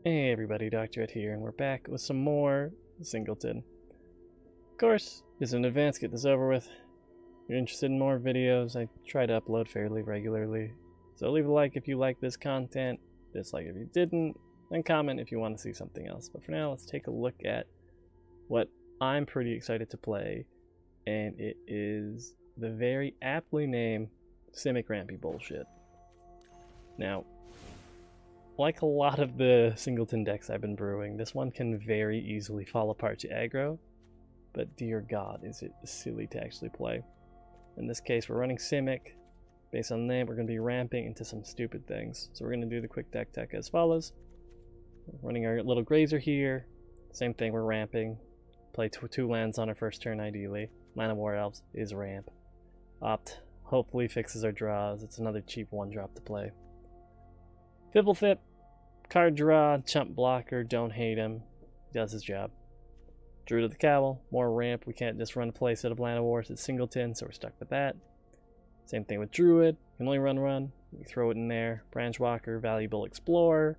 Hey everybody, Dr. Ed here, and we're back with some more Singleton. Of course, just in advance, get this over with. If you're interested in more videos, I try to upload fairly regularly. So leave a like if you like this content, dislike if you didn't, and comment if you want to see something else. But for now, let's take a look at what I'm pretty excited to play, and it is the very aptly named Simic Rampy Bullshit. Now, like a lot of the Singleton decks I've been brewing, this one can very easily fall apart to aggro, but dear god is it silly to actually play. In this case we're running Simic. Based on that we're going to be ramping into some stupid things. So we're going to do the quick deck tech as follows. Running our little grazer here, same thing, we're ramping. Play two lands on our first turn ideally. Land of War Elves is ramp. Opt hopefully fixes our draws, it's another cheap one drop to play. Fibblethip, card draw, chump blocker, don't hate him, does his job. Druid of the Cowl, more ramp, we can't just run a play set of Land of Wars, it's Singleton, so we're stuck with that. Same thing with Druid, can only run, we throw it in there. Branchwalker, valuable explorer,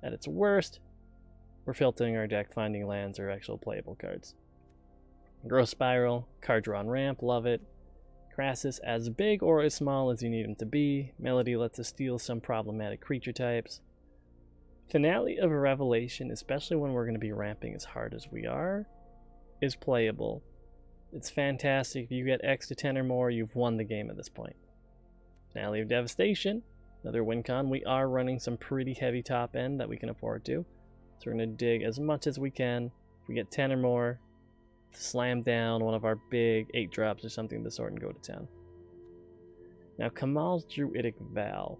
at its worst, we're filtering our deck, finding lands or actual playable cards. Growth Spiral, card draw on ramp, love it. Crassus, as big or as small as you need him to be. Melody lets us steal some problematic creature types. Finale of a Revelation, especially when we're going to be ramping as hard as we are, is playable. It's fantastic. If you get X to 10 or more, you've won the game at this point. Finale of Devastation, another win con. We are running some pretty heavy top end that we can afford to. So we're going to dig as much as we can. If we get 10 or more, slam down one of our big 8 drops or something of the sort and go to town. Now Kamal's Druidic Vow.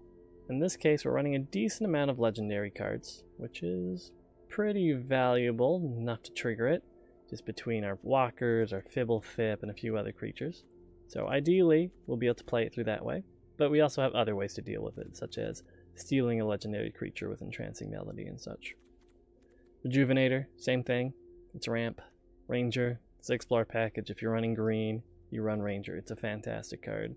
In this case we're running a decent amount of legendary cards, which is pretty valuable, enough to trigger it, just between our walkers, our Fibblethip, and a few other creatures. So ideally we'll be able to play it through that way, but we also have other ways to deal with it, such as stealing a legendary creature with Entrancing Melody and such. Rejuvenator, same thing, it's ramp. Ranger, it's an Explore package. If you're running green, you run Ranger. It's a fantastic card.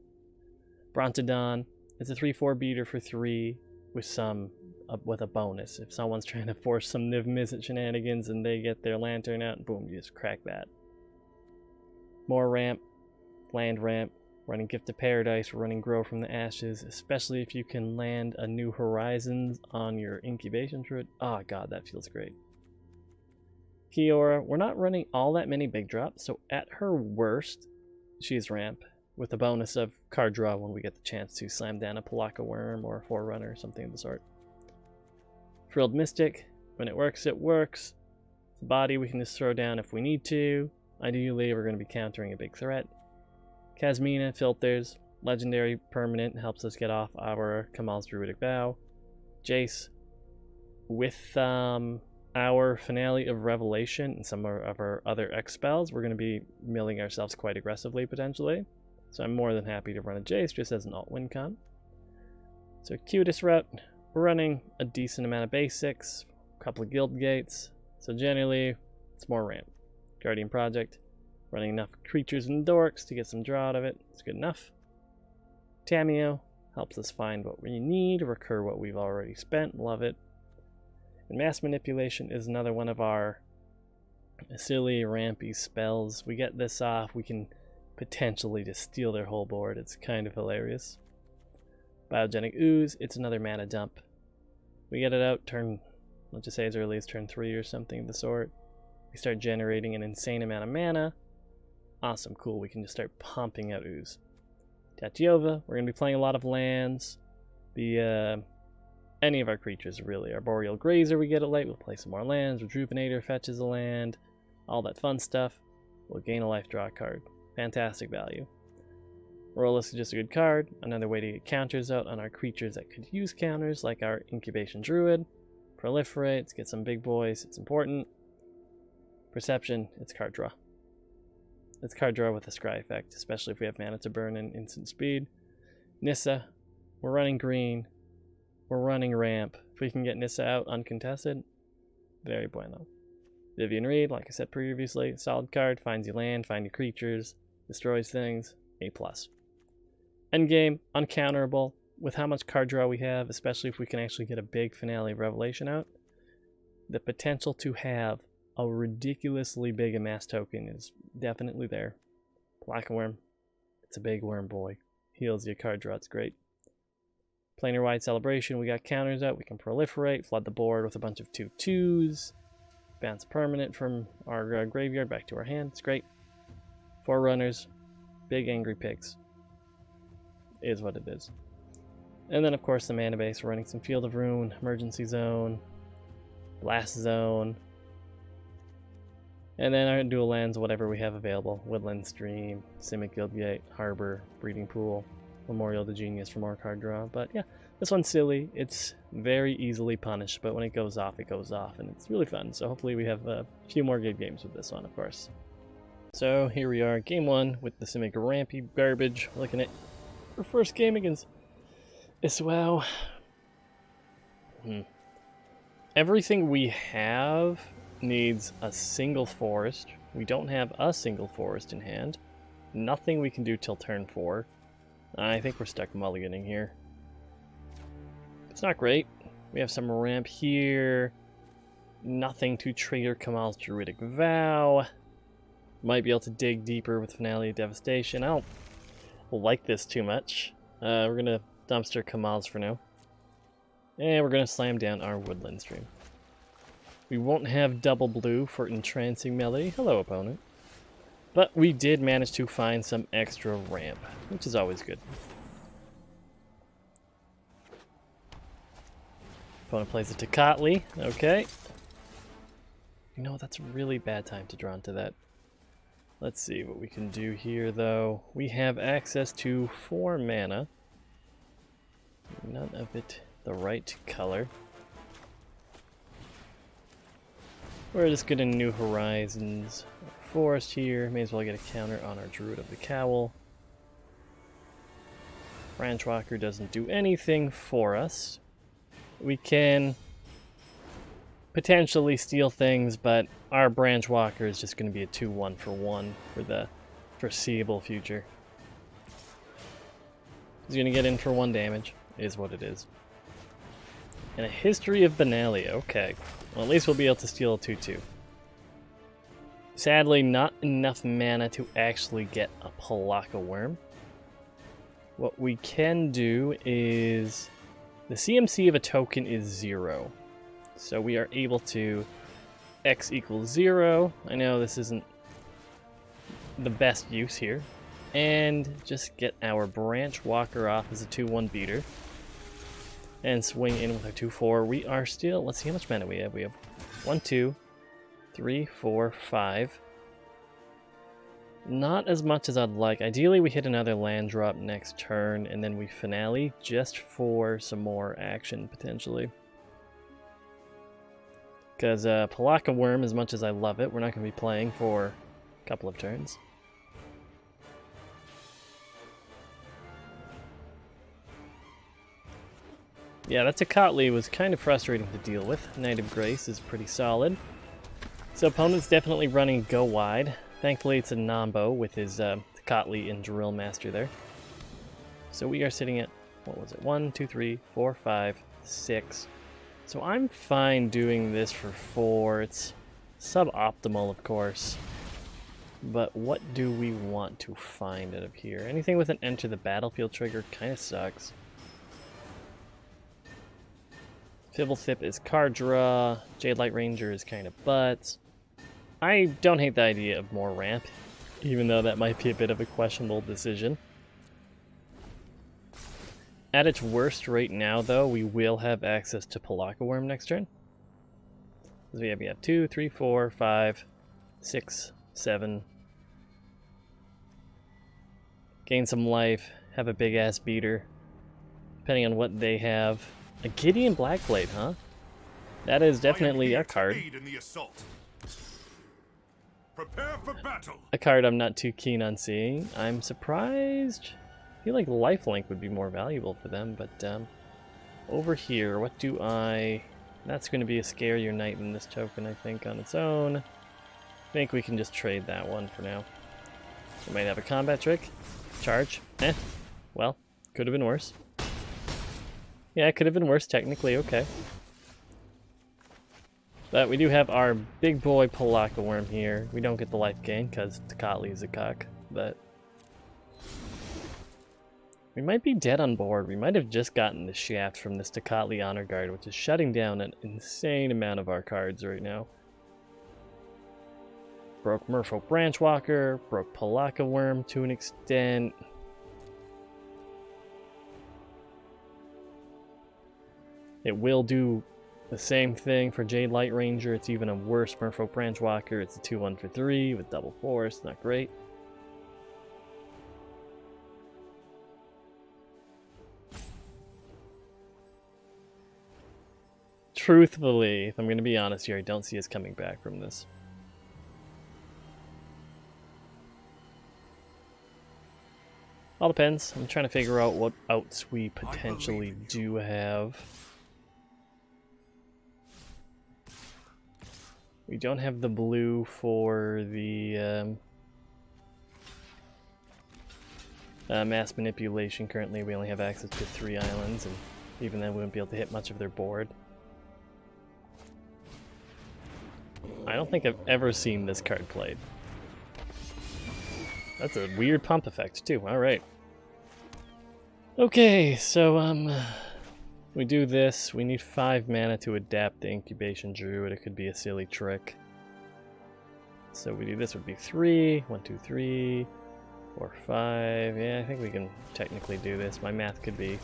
Brontodon, it's a 3/4 beater for 3 with a bonus. If someone's trying to force some Niv Mizzet shenanigans and they get their lantern out, boom, you just crack that. More ramp, land ramp, running Gift of Paradise, running Grow from the Ashes, especially if you can land a New Horizons on your Incubation Druid. Oh god, that feels great. Kiora, we're not running all that many big drops, so at her worst, she's ramp, with a bonus of card draw when we get the chance to slam down a Palaka Worm or a Forerunner or something of the sort. Frilled Mystic, when it works, it works. The body we can just throw down if we need to. Ideally, we're going to be countering a big threat. Kasmina filters, legendary permanent, helps us get off our Kamal's Druidic Vow. Jace, with our Finale of Revelation and some of our other X spells, we're going to be milling ourselves quite aggressively potentially. So I'm more than happy to run a Jace just as an alt win con. So cutest route, we're running a decent amount of basics, a couple of guild gates. So generally, it's more ramp. Guardian Project, running enough creatures and dorks to get some draw out of it. It's good enough. Tameo helps us find what we need, recur what we've already spent. Love it. And Mass Manipulation is another one of our silly rampy spells. We get this off, we can potentially just steal their whole board. It's kind of hilarious. Biogenic Ooze, it's another mana dump. We get it out turn, let's just say as early as turn 3 or something of the sort. We start generating an insane amount of mana. Awesome, cool, we can just start pumping out Ooze. Tatiova, we're going to be playing a lot of lands. Any of our creatures really. Our Boreal Grazer, we get it late, we'll play some more lands. Rejuvenator fetches a land, all that fun stuff. We'll gain a life, draw a card. Fantastic value. Rollis is just a good card, another way to get counters out on our creatures that could use counters, like our Incubation Druid. Proliferates, get some big boys, it's important. Perception, it's card draw. It's card draw with a scry effect, especially if we have mana to burn and instant speed. Nissa, we're running green. We're running ramp. If we can get Nissa out uncontested, very bueno. Vivian Reed, like I said previously, solid card, finds you land, find your creatures, destroys things, A+. Endgame, uncounterable, with how much card draw we have, especially if we can actually get a big Finale of Revelation out. the potential to have a ridiculously big amass token is definitely there. Black worm, it's a big worm boy. Heals your card draw, it's great. Planar wide celebration, we got counters out, we can proliferate, flood the board with a bunch of 2/2s, bounce permanent from our graveyard back to our hand, it's great. Forerunners, big angry pigs, is what it is. And then of course the mana base, we're running some Field of Ruin, Emergency Zone, Blast Zone, and then our dual lands, whatever we have available. Woodland Stream, Simic Guildgate, Harbor, Breeding Pool, Memorial to Genius for more card draw. But yeah, this one's silly. It's very easily punished, but when it goes off, and it's really fun. So hopefully we have a few more good games with this one, of course. So here we are, game 1 with the Simic Rampy garbage. We're looking at our first game against Iswao. Everything we have needs a single forest. We don't have a single forest in hand. Nothing we can do till turn 4. I think we're stuck mulliganing here. It's not great. We have some ramp here. Nothing to trigger Kamal's Druidic Vow. Might be able to dig deeper with Finale of Devastation. I don't like this too much. We're going to dumpster Kamal's for now. And we're going to slam down our Woodland Stream. We won't have double blue for Entrancing Melody. Hello, opponent. But we did manage to find some extra ramp, which is always good. Opponent plays a Tecatli. Okay. You know, that's a really bad time to draw into that. Let's see what we can do here, though. We have access to 4 mana. None of it the right color. We're just getting New Horizons Forest here. May as well get a counter on our Druid of the Cowl. Branchwalker doesn't do anything for us. We can potentially steal things, but our Branchwalker is just going to be a 2/1 for 1 for the foreseeable future. He's going to get in for 1 damage, is what it is. And a History of Benalia, okay. Well, at least we'll be able to steal a 2/2. Sadly, not enough mana to actually get a Palaka Worm. What we can do is... the CMC of a token is 0. So we are able to X equals 0. I know this isn't the best use here. And just get our Branchwalker off as a 2/1 beater. And swing in with our 2/4. We are still, let's see how much mana we have. We have 1, 2, 3, 4, 5. Not as much as I'd like. Ideally, we hit another land drop next turn, and then we finale just for some more action, potentially. Because Palaka Worm, as much as I love it, we're not going to be playing for a couple of turns. Yeah, that Tecatli was kind of frustrating to deal with. Knight of Grace is pretty solid. So opponent's definitely running Go Wide. Thankfully it's a Nambo with his Tecatli and Drill Master there. So we are sitting at, what was it, 1, 2, 3, 4, 5, 6. So I'm fine doing this for 4. It's suboptimal, of course. But what do we want to find out of here? Anything with an Enter the Battlefield trigger kind of sucks. Fibblethip is card draw. Jade Light Ranger is kind of butts. I don't hate the idea of more ramp, even though that might be a bit of a questionable decision. At its worst right now, though, we will have access to Palaka Worm next turn. So we have 2, 3, 4, 5, 6, 7. Gain some life, have a big-ass beater, depending on what they have. A Gideon Blackblade, huh? That is definitely a card. Prepare for battle. A card I'm not too keen on seeing. I'm surprised. I feel like Lifelink would be more valuable for them, but over here, what do I... That's going to be a scarier knight than this token, I think, on its own. I think we can just trade that one for now. We might have a combat trick. Charge. Well, could have been worse. Yeah, it could have been worse, technically, okay. But we do have our big boy Palaka Worm here. We don't get the life gain because Tecatli is a cuck, but we might be dead on board. We might have just gotten the shaft from this Tecatli Honor Guard, which is shutting down an insane amount of our cards right now. Broke Merfolk Branchwalker, broke Palaka Worm to an extent. It will do the same thing for Jade Light Ranger. It's even a worse Merfolk Branchwalker. It's a 2-1 for 3 with double force. Not great. Truthfully, if I'm going to be honest here, I don't see us coming back from this. All depends. I'm trying to figure out what outs we potentially do have. We don't have the blue for the mass manipulation currently. We only have access to 3 islands, and even then we wouldn't be able to hit much of their board. I don't think I've ever seen this card played. That's a weird pump effect too. Alright. Okay, so we do this. We need 5 mana to adapt the Incubation Druid. It could be a silly trick. So we do this would be 3. 1, 2, 3, 4, 5. Yeah, I think we can technically do this. My math could be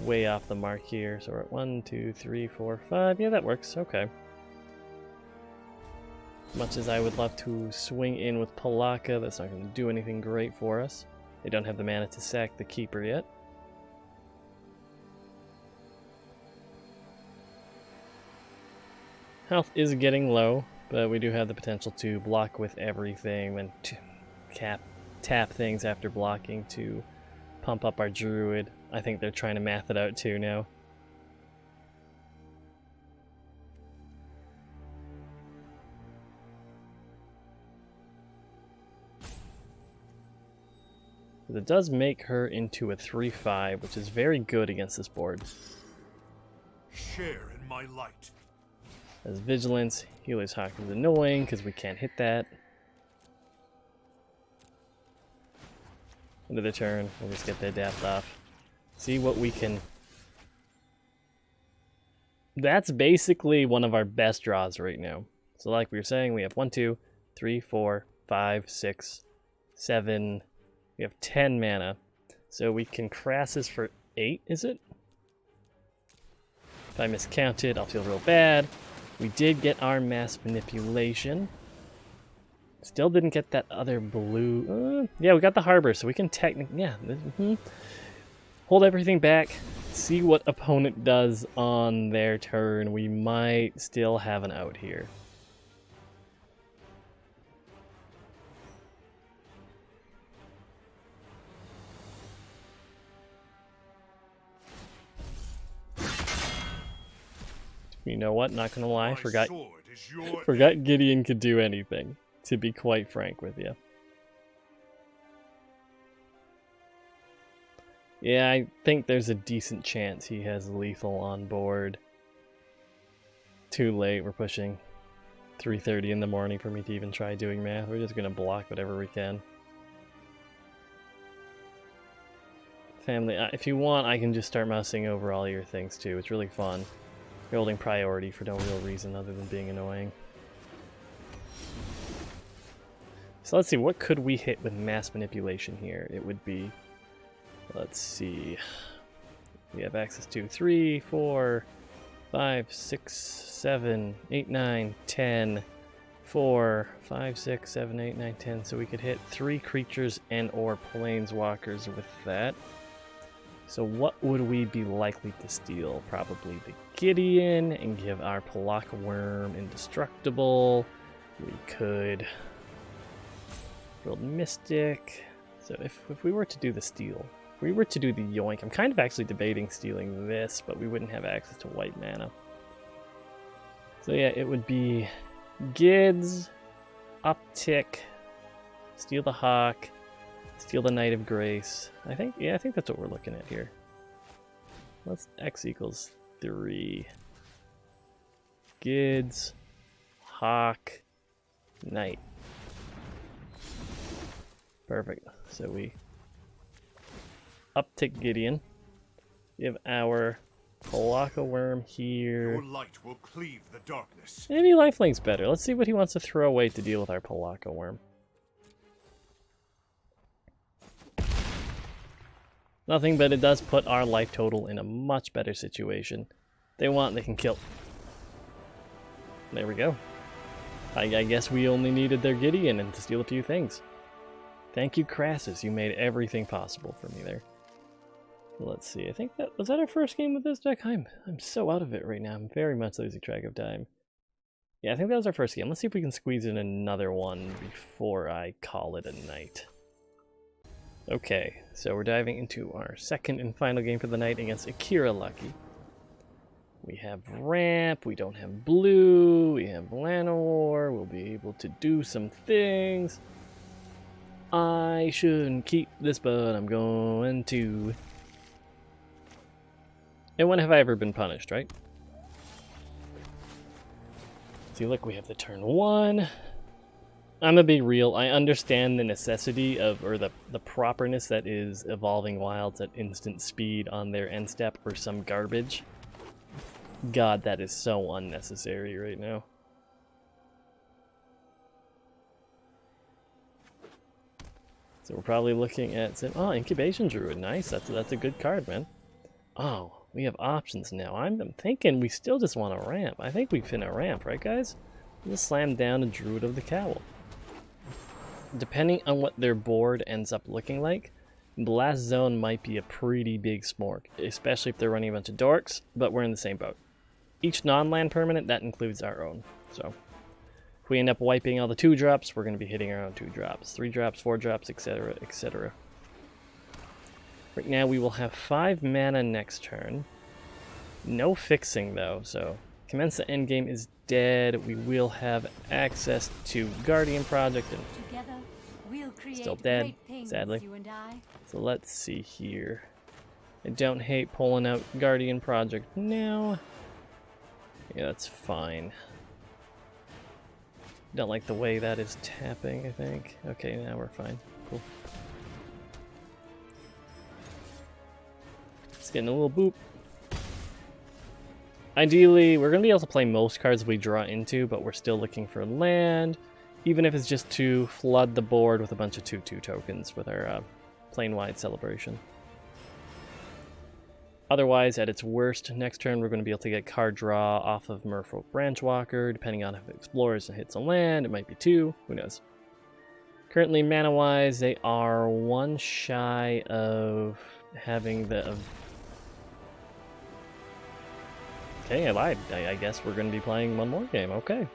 way off the mark here. So we're at 1, 2, 3, 4, 5. Yeah, that works. Okay. Much as I would love to swing in with Palaka, that's not going to do anything great for us. They don't have the mana to sack the Keeper yet. Health is getting low, but we do have the potential to block with everything and tap things after blocking to pump up our Druid. I think they're trying to math it out too now. It does make her into a 3/5, which is very good against this board. Share in my light. As Vigilance, Healer's Hawk is annoying because we can't hit that. End of the turn, we'll just get the adapt off. See what we can... That's basically one of our best draws right now. So like we were saying, we have 1, 2, 3, 4, 5, 6, 7... We have 10 mana, so we can Crassus for 8, is it? If I miscounted, I'll feel real bad. We did get our mass manipulation. Still didn't get that other blue. Yeah, we got the harbor, so we can technically, yeah. Hold everything back, see what opponent does on their turn. We might still have an out here. You know what? Not gonna lie, forgot Gideon could do anything, to be quite frank with you. Yeah, I think there's a decent chance he has lethal on board. Too late, we're pushing 3:30 in the morning for me to even try doing math. We're just gonna block whatever we can. Family, if you want, I can just start mousing over all your things too. It's really fun. You're holding priority for no real reason other than being annoying. So let's see, what could we hit with mass manipulation here? It would be, let's see, we have access to 3, 4, 5, 6, 7, 8, 9, 10, 4, 5, 6, 7, 8, 9, 10. So we could hit 3 creatures and or planeswalkers with that. So what would we be likely to steal? Probably the Gideon and give our Palaka Worm indestructible. We could build Mystic. So if we were to do the steal, if we were to do the yoink, I'm kind of actually debating stealing this, but we wouldn't have access to white mana. So yeah, it would be Gids, uptick, steal the Hawk, steal the Knight of Grace. I think that's what we're looking at here. Let's X equals 3. Gids, Hawk Knight. Perfect. So we uptick Gideon. We have our Palaka Worm here. Your light will cleave the darkness. Maybe Lifelink's better. Let's see what he wants to throw away to deal with our Palaka Worm. Nothing, but it does put our life total in a much better situation. If they want, they can kill. There we go. I guess we only needed their Gideon and to steal a few things. Thank you, Crassus. You made everything possible for me there. Let's see. I think that was that our first game with this deck. I'm so out of it right now. I'm very much losing track of time. Yeah, I think that was our first game. Let's see if we can squeeze in another one before I call it a night. Okay, so we're diving into our second and final game for the night against Akira Lucky. We have ramp, we don't have blue, we have Llanowar, we'll be able to do some things. I shouldn't keep this, but I'm going to. And when have I ever been punished, right? See, look, we have the turn 1. I'm gonna be real, I understand the necessity of, or the properness that is evolving wilds at instant speed on their end step or some garbage. God, that is so unnecessary right now. So we're probably looking at, oh, Incubation Druid, nice, that's a good card, man. Oh, we have options now. I'm thinking we still just want a ramp. I think we finna ramp, right guys? We'll slam down a Druid of the Cowl. Depending on what their board ends up looking like, Blast Zone might be a pretty big smork, especially if they're running a bunch of dorks, but we're in the same boat. Each non-land permanent, that includes our own. So if we end up wiping all the 2-drops, we're going to be hitting our own 2-drops, 3-drops, 4-drops, etc., etc. Right now we will have 5 mana next turn. No fixing though, so commence the endgame is dead. We will have access to Guardian Project and together, we'll create still dead, things, sadly. you and I. So let's see here. I don't hate pulling out Guardian Project now. Yeah, that's fine. Don't like the way that is tapping, I think. Okay, now we're fine. Cool. It's getting a little boop. Ideally, we're going to be able to play most cards we draw into, but we're still looking for land, even if it's just to flood the board with a bunch of 2/2 tokens with our plane-wide celebration. Otherwise, at its worst, next turn we're going to be able to get card draw off of Merfolk Branchwalker, depending on if it explores and hits a land, it might be 2, who knows. Currently, mana-wise, they are 1 shy of having the... Okay, I lied. I guess we're going to be playing one more game. Okay.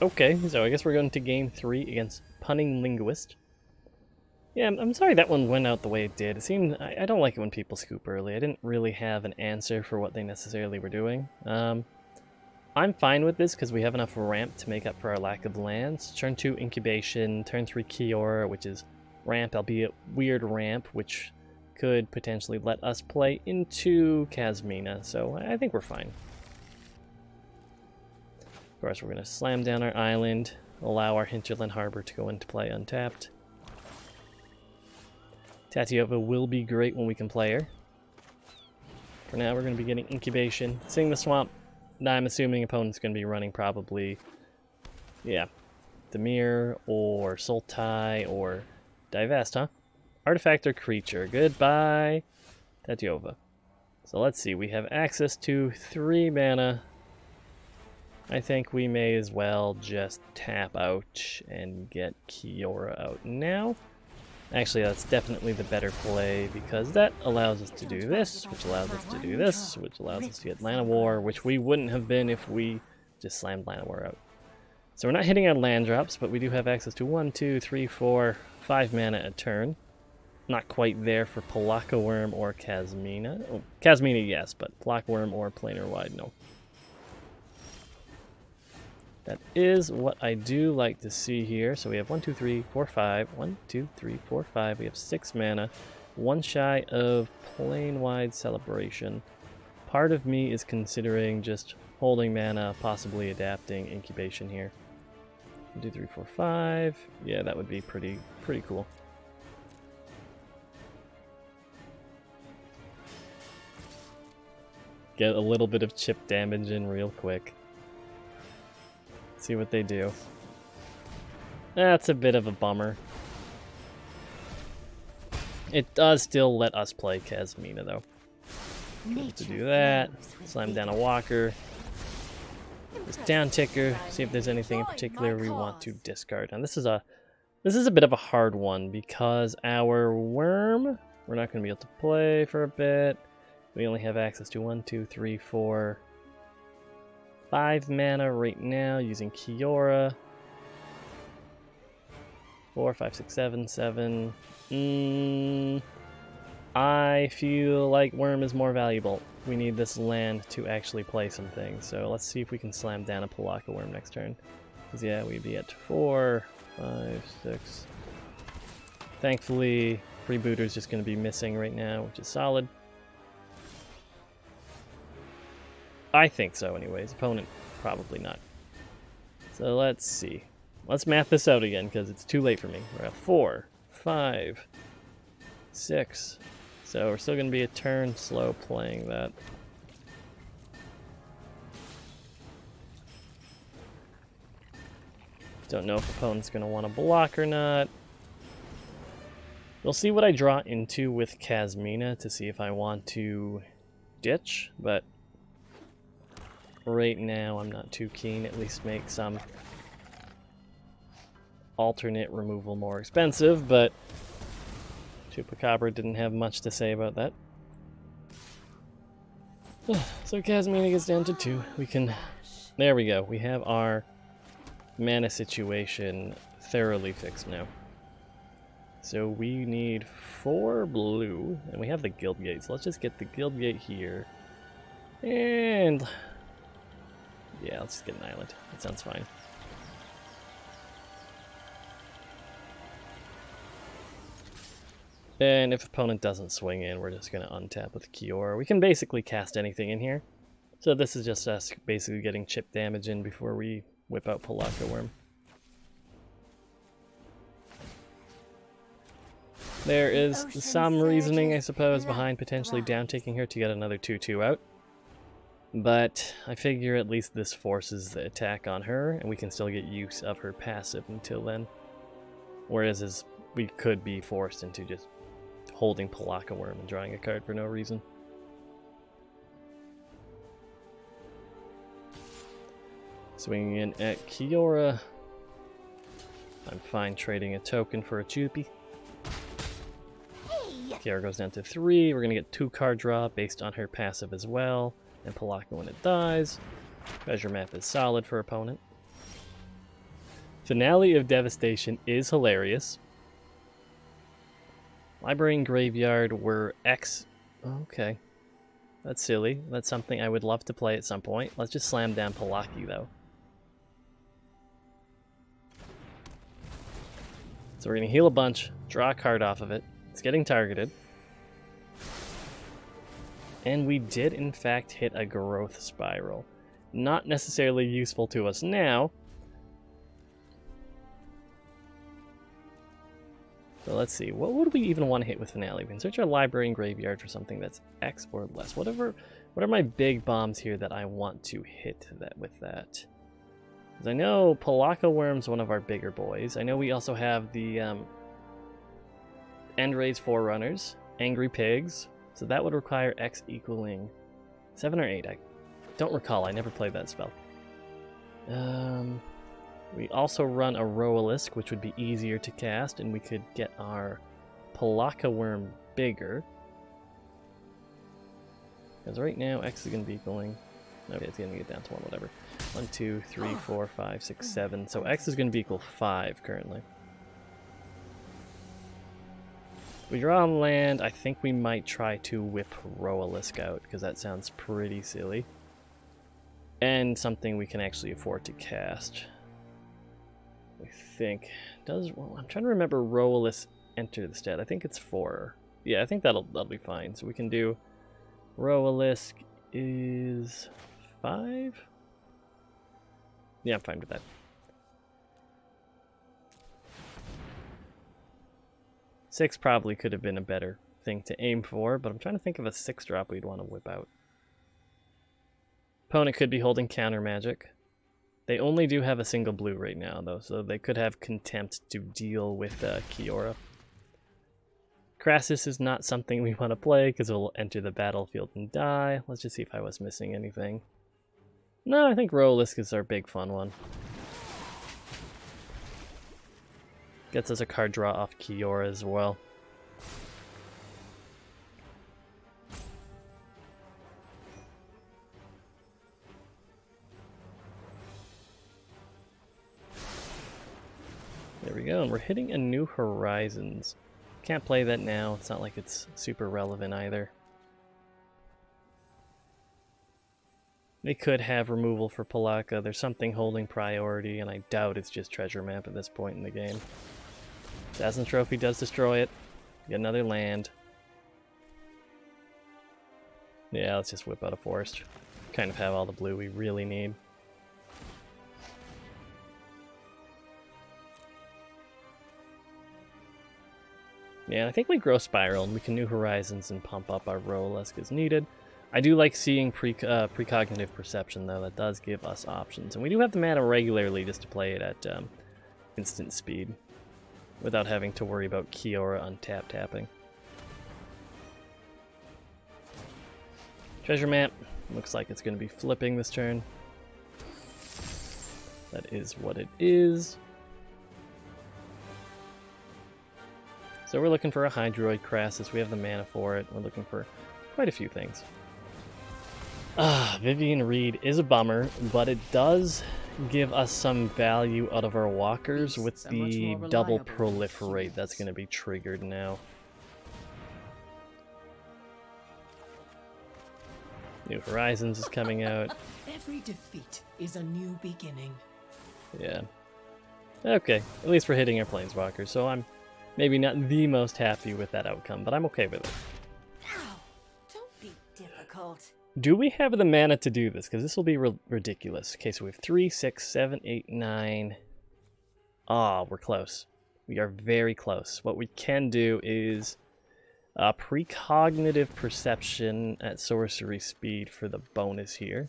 Okay, so I guess we're going to game 3 against Punning Linguist. Yeah, I'm sorry that one went out the way it did. It seemed... I don't like it when people scoop early. I didn't really have an answer for what they necessarily were doing. I'm fine with this because we have enough ramp to make up for our lack of lands. Turn 2 Incubation, turn 3 Kiora, which is ramp, albeit weird ramp, which could potentially let us play into Kasmina, so I think we're fine. Of course, we're going to slam down our island, allow our Hinterland Harbor to go into play untapped. Tatiova will be great when we can play her. For now, we're going to be getting Incubation. Sing the Swamp. Now, I'm assuming opponent's going to be running probably, yeah, Dimir or Sultai or Divest, huh? Artifact or creature. Goodbye, Tatiova. So let's see. We have access to 3 mana. I think we may as well just tap out and get Kiora out now. Actually, that's definitely the better play because that allows us to do this, which allows us to do this, which allows us to get Llanowar, which we wouldn't have been if we just slammed Llanowar out. So we're not hitting our land drops, but we do have access to 1, 2, 3, 4, 5 mana a turn. Not quite there for Palaka Worm or Kasmina. Oh, Kasmina, yes, but Palaka Worm or Planar Wide, no. That is what I do like to see here. So we have 1, 2, 3, 4, 5. 1, 2, 3, 4, 5. We have 6 mana. 1 shy of Plane-Wide Celebration. Part of me is considering just holding mana, possibly adapting incubation here. 1, 2, 3, 4, 5. Yeah, that would be pretty cool. Get a little bit of chip damage in real quick. See what they do. That's a bit of a bummer. It does still let us play Kasmina though. To do that, slam down a walker. This down ticker, see if there's anything in particular we want to discard. And this is a bit of a hard one because our worm, we're not going to be able to play for a bit. We only have access to 1, 2, 3, 4, 5 mana right now using Kiora. 4, 5, 6, 7, 7. I feel like worm is more valuable. We need this land to actually play some things. So let's see if we can slam down a Palaka worm next turn. Because yeah, we'd be at 4, 5, 6. Thankfully, Freebooter's just going to be missing right now, which is solid. I think so anyways. Opponent, probably not. So let's see. Let's math this out again, because it's too late for me. We're at 4, 5, 6. So we're still going to be a turn slow playing that. Don't know if opponent's going to want to block or not. We'll see what I draw into with Kasmina to see if I want to ditch, but right now I'm not too keen. At least make some alternate removal more expensive, but Chupacabra didn't have much to say about that. So Kasmina gets down to 2. We can... There we go. We have our mana situation thoroughly fixed now. So we need 4 blue, and we have the Guild Gate, so let's just get the Guild Gate here. And... yeah, let's just get an island. That sounds fine. And if opponent doesn't swing in, we're just going to untap with Kiora. We can basically cast anything in here. So this is just us basically getting chip damage in before we whip out Palaka Worm. There is some reasoning, I suppose, behind potentially down-taking her to get another 2-2 out. But I figure at least this forces the attack on her, and we can still get use of her passive until then. Whereas we could be forced into just holding Palaka Worm and drawing a card for no reason. Swinging in at Kiora. I'm fine trading a token for a Chupi. Kiora goes down to 3. We're going to get 2 card draw based on her passive as well. And Palaka when it dies. Treasure map is solid for opponent. Finale of Devastation is hilarious. Library and Graveyard were X. Okay. That's silly. That's something I would love to play at some point. Let's just slam down Palaki though. So we're going to heal a bunch, draw a card off of it. It's getting targeted. And we did in fact hit a growth spiral. Not necessarily useful to us now. So let's see, what would we even want to hit with Finale? We can search our library and graveyard for something that's X or less. What are my big bombs here that I want to hit that with that? Because I know Palaka Worm's one of our bigger boys. I know we also have the Endray's Forerunners, Angry Pigs. So that would require X equaling 7 or 8. I don't recall, I never played that spell. We also run a Roalisk, which would be easier to cast, and we could get our Palaka Worm bigger. Because right now, X is going to be equaling... okay, it's going to get down to 1, whatever. 1, 2, 3, 4, 5, 6, 7. So X is going to be equal 5 currently. We draw on land. I think we might try to whip Roalisk out, because that sounds pretty silly. And something we can actually afford to cast. I think. Well, I'm trying to remember Roalisk enter the stat. I think it's 4. Yeah, I think that'll be fine. So we can do Roalisk is 5? Yeah, I'm fine with that. Six probably could have been a better thing to aim for, but I'm trying to think of a 6-drop we'd want to whip out. Opponent could be holding counter magic. They only do have a single blue right now, though, so they could have Contempt to deal with Kiora. Crassus is not something we want to play because it will enter the battlefield and die. Let's just see if I was missing anything. No, I think Rolisk is our big fun one. Gets us a card draw off Kiora as well. There we go, and we're hitting a New Horizons. Can't play that now, it's not like it's super relevant either. They could have removal for Palaka, there's something holding priority, and I doubt it's just Treasure Map at this point in the game. Assassin's Trophy does destroy it. Get another land. Yeah, let's just whip out a forest. Kind of have all the blue we really need. Yeah, I think we grow Spiral and we can New Horizons and pump up our Rolisk as needed. I do like seeing precognitive perception though, that does give us options. And we do have the mana regularly just to play it at instant speed, without having to worry about Kiora tapping. Treasure Map, looks like it's going to be flipping this turn. That is what it is. So we're looking for a Hydroid Crassus, we have the mana for it, we're looking for quite a few things. Vivian Reed is a bummer, but it does give us some value out of our walkers with the double proliferate that's going to be triggered now. New Horizons is coming out. Every defeat is a new beginning. Yeah. Okay, at least we're hitting our planeswalkers, so I'm maybe not the most happy with that outcome, but I'm okay with it. Ow! Don't be difficult. Do we have the mana to do this? Because this will be ridiculous. Okay, so we have 3, 6, 7, 8, 9. Ah, we're close. We are very close. What we can do is precognitive perception at sorcery speed for the bonus here.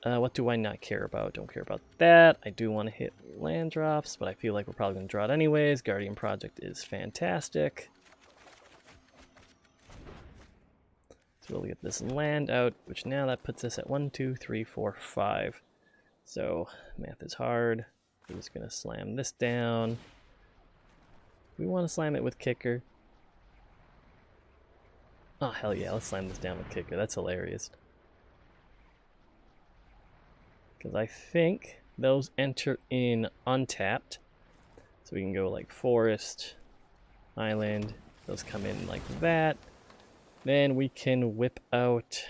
What do I not care about? Don't care about that. I do want to hit land drops, but I feel like we're probably going to draw it anyways. Guardian Project is fantastic. So we'll get this land out, which now that puts us at 1, 2, 3, 4, 5. So math is hard. We're just going to slam this down. We want to slam it with Kicker. Oh, hell yeah, let's slam this down with Kicker. That's hilarious. Because I think those enter in untapped. So we can go like Forest, Island. Those come in like that. Then we can whip out...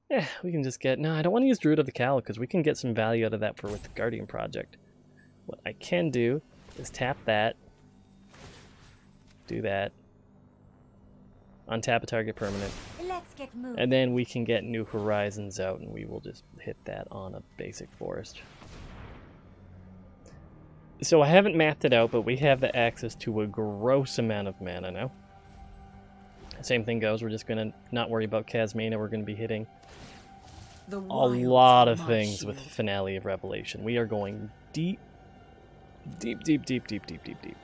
Yeah, we can just get... No, I don't want to use Druid of the Cowl because we can get some value out of that with the Guardian Project. What I can do is tap that. Do that. Untap a target permanent. Let's get moving. And then we can get New Horizons out and we will just hit that on a basic forest. So I haven't mapped it out, but we have the access to a gross amount of mana now. Same thing goes, we're just going to not worry about Casmina, we're going to be hitting a lot of things with Finale of Revelation. We are going deep, deep, deep, deep, deep, deep, deep, deep.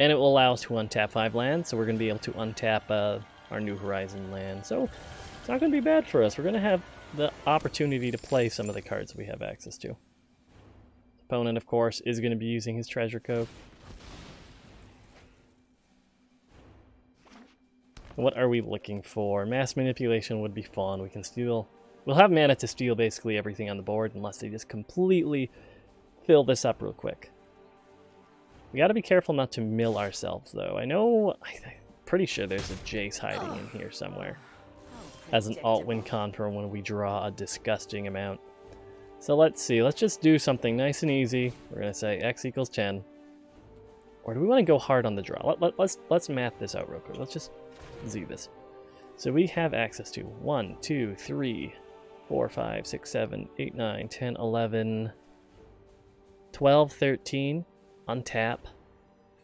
And it will allow us to untap 5 lands, so we're going to be able to untap our New Horizon land. So it's not going to be bad for us. We're going to have the opportunity to play some of the cards we have access to. Opponent, of course, is going to be using his Treasure Cove. What are we looking for? Mass Manipulation would be fun. We can steal... We'll have mana to steal basically everything on the board unless they just completely fill this up real quick. We gotta be careful not to mill ourselves, though. I know... I'm pretty sure there's a Jace hiding in here somewhere. As an alt-win con for when we draw a disgusting amount. So let's see. Let's just do something nice and easy. We're gonna say X equals 10. Or do we want to go hard on the draw? Let's math this out real quick. Let's just Z this. So we have access to 1, 2, 3, 4, 5, 6, 7, 8, 9, 10, 11, 12, 13, untap,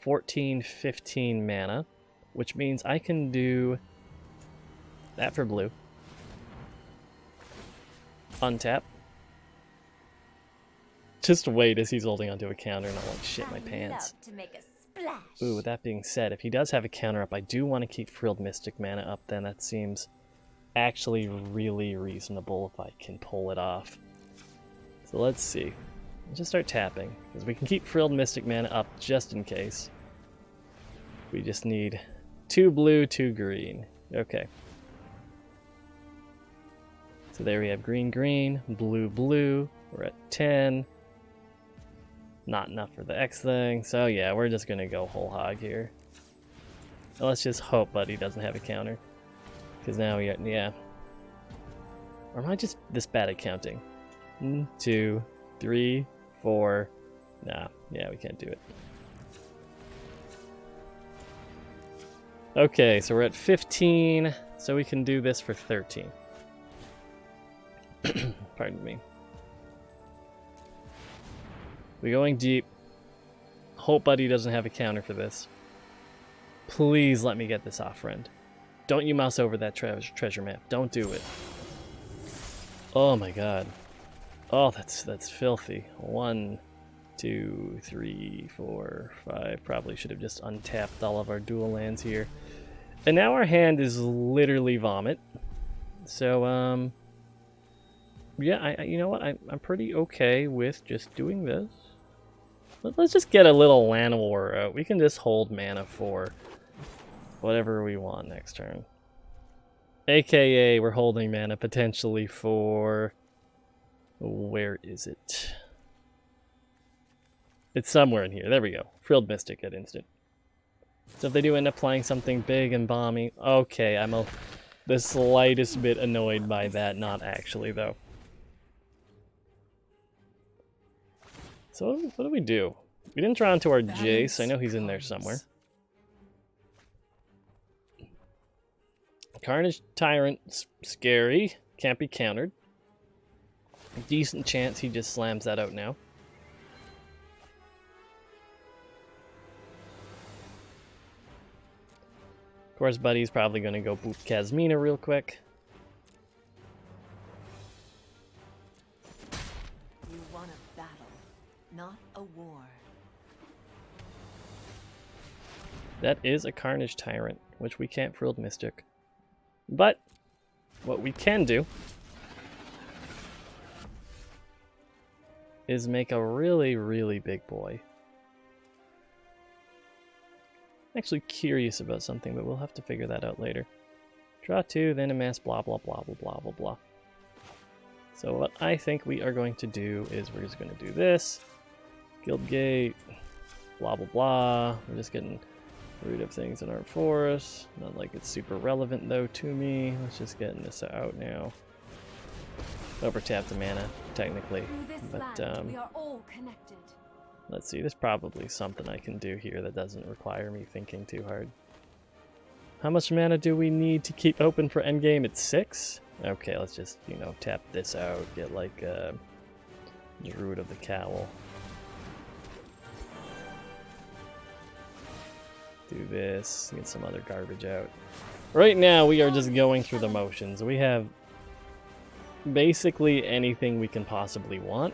14, 15 mana, which means I can do that for blue. Untap. Just wait as he's holding onto a counter and I won't shit my pants. To make a splash. Ooh, with that being said, if he does have a counter up, I do want to keep Frilled Mystic mana up then. That seems actually really reasonable if I can pull it off. So let's see. Let's just start tapping, because we can keep Frilled Mystic mana up just in case. We just need 2 blue, 2 green. Okay. So there we have green, green, blue, blue. We're at 10. Not enough for the X thing, so yeah, we're just gonna go whole hog here. Let's just hope Buddy doesn't have a counter. Because now we are, yeah. Or am I just this bad at counting? 1, 2, 3, 4. Nah, yeah, we can't do it. Okay, so we're at 15, so we can do this for 13. Pardon me. We're going deep. Hope Buddy doesn't have a counter for this. Please let me get this off, friend. Don't you mouse over that treasure map. Don't do it. Oh my god. Oh, that's filthy. 1, 2, 3, 4, 5. Probably should have just untapped all of our dual lands here. And now our hand is literally vomit. So, yeah, you know what? I'm pretty okay with just doing this. Let's just get a little land war out. We can just hold mana for whatever we want next turn. AKA, we're holding mana potentially for... Where is it? It's somewhere in here. There we go. Frilled Mystic at instant. So if they do end up playing something big and bomby... Okay, I'm the slightest bit annoyed by that. Not actually, though. So what do we do? We didn't draw into our Jace. I know he's in there somewhere. Carnage Tyrant, scary. Can't be countered. Decent chance he just slams that out now. Of course, Buddy's probably going to go boot Kazmina real quick. You won a battle, not a war. That is a Carnage Tyrant, which we can't Frilled Mystic. But what we can do is make a really, really big boy. Actually curious about something, but we'll have to figure that out later. Draw 2, then amass blah blah blah blah blah blah blah. So what I think we are going to do is we're just going to do this. Guildgate, blah blah blah. We're just getting rid of things in our forest. Not like it's super relevant though to me. Let's just get this out now. Overtap the mana, technically. But we are all connected. Let's see, there's probably something I can do here that doesn't require me thinking too hard. How much mana do we need to keep open for endgame? It's 6? Okay, let's just, you know, tap this out, get like the Root of the Cowl. Do this, get some other garbage out. Right now, we are just going through the motions. We have basically anything we can possibly want.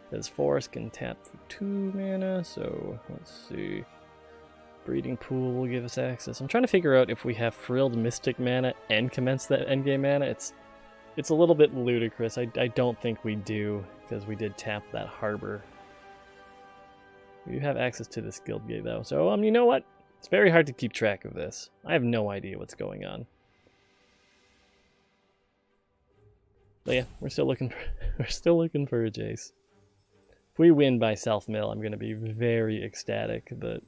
Because Forest can tap for 2 mana, so let's see. Breeding Pool will give us access. I'm trying to figure out if we have Frilled Mystic mana and commence that endgame mana. It's a little bit ludicrous. I don't think we do, because we did tap that Harbor. We do have access to this Guildgate though, so you know what? It's very hard to keep track of this. I have no idea what's going on. But yeah, we're still looking for a Jace. If we win by self-mill, I'm gonna be very ecstatic, but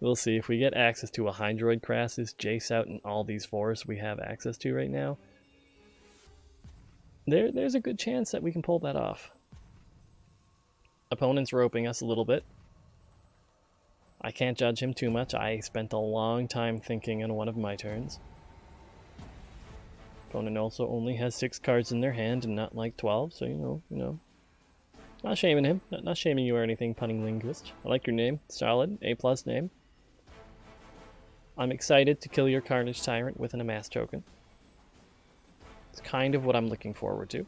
we'll see. If we get access to a Hydroid Crassus, Jace out in all these forests we have access to right now, there's a good chance that we can pull that off. Opponent's roping us a little bit. I can't judge him too much. I spent a long time thinking on one of my turns. Opponent also only has 6 cards in their hand and not like 12, so you know. Not shaming him. Not shaming you or anything, punning linguist. I like your name. Solid. A+ name. I'm excited to kill your Carnage Tyrant with an amass token. It's kind of what I'm looking forward to.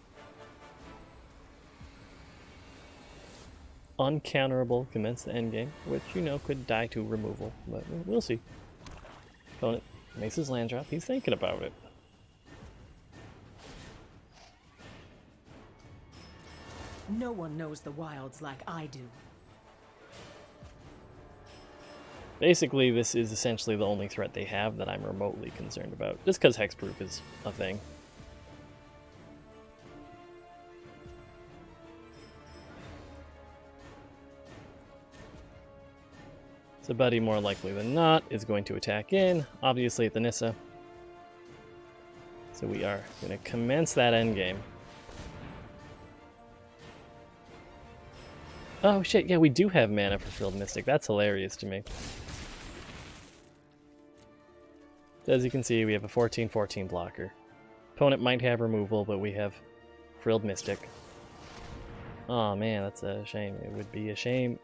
Uncounterable commence the endgame, which, you know, could die to removal, but we'll see. Opponent makes his land drop. He's thinking about it. No one knows the wilds like I do. Basically, this is essentially the only threat they have that I'm remotely concerned about, just because hexproof is a thing. So Buddy, more likely than not, is going to attack in, obviously at the Nissa. So we are going to commence that endgame. Oh shit, yeah, we do have mana for Frilled Mystic. That's hilarious to me. So as you can see, we have a 14/14 blocker. Opponent might have removal, but we have Frilled Mystic. Oh man, that's a shame. It would be a shame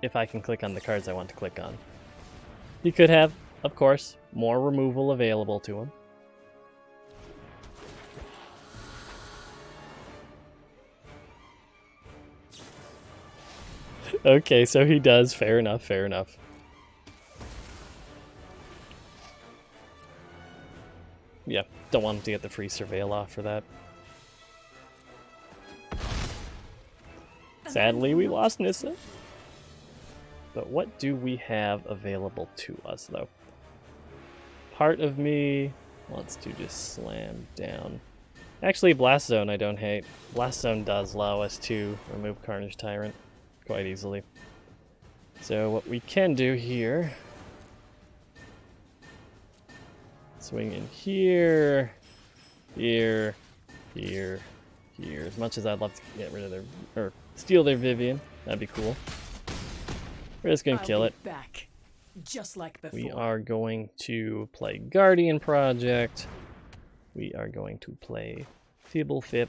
if I can click on the cards I want to click on. He could have, of course, more removal available to him. Okay, so he does. Fair enough, fair enough. Yeah, don't want him to get the free surveil off for that. Sadly, we lost Nissa. But what do we have available to us, though? Part of me wants to just slam down. Actually, Blast Zone I don't hate. Blast Zone does allow us to remove Carnage Tyrant quite easily. So what we can do here... swing in here, here, here, here. As much as I'd love to get rid of their... or steal their Vivian, that'd be cool. We're just gonna kill it. Back, just like before. We are going to play Guardian Project. We are going to play Fibblefip.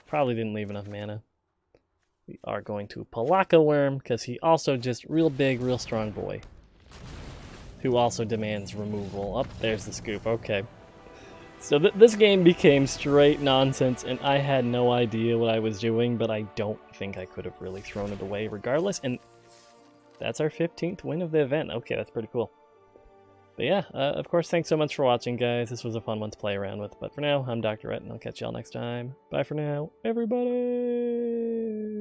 Probably didn't leave enough mana. We are going to Palaka Worm, because he also just real big, real strong boy. Who also demands removal. Oh, there's the scoop. Okay. So this game became straight nonsense, and I had no idea what I was doing, but I don't think I could have really thrown it away regardless, and that's our 15th win of the event. Okay, that's pretty cool. But yeah, of course, thanks so much for watching, guys. This was a fun one to play around with, but for now, I'm Dr. Rhett, and I'll catch y'all next time. Bye for now, everybody!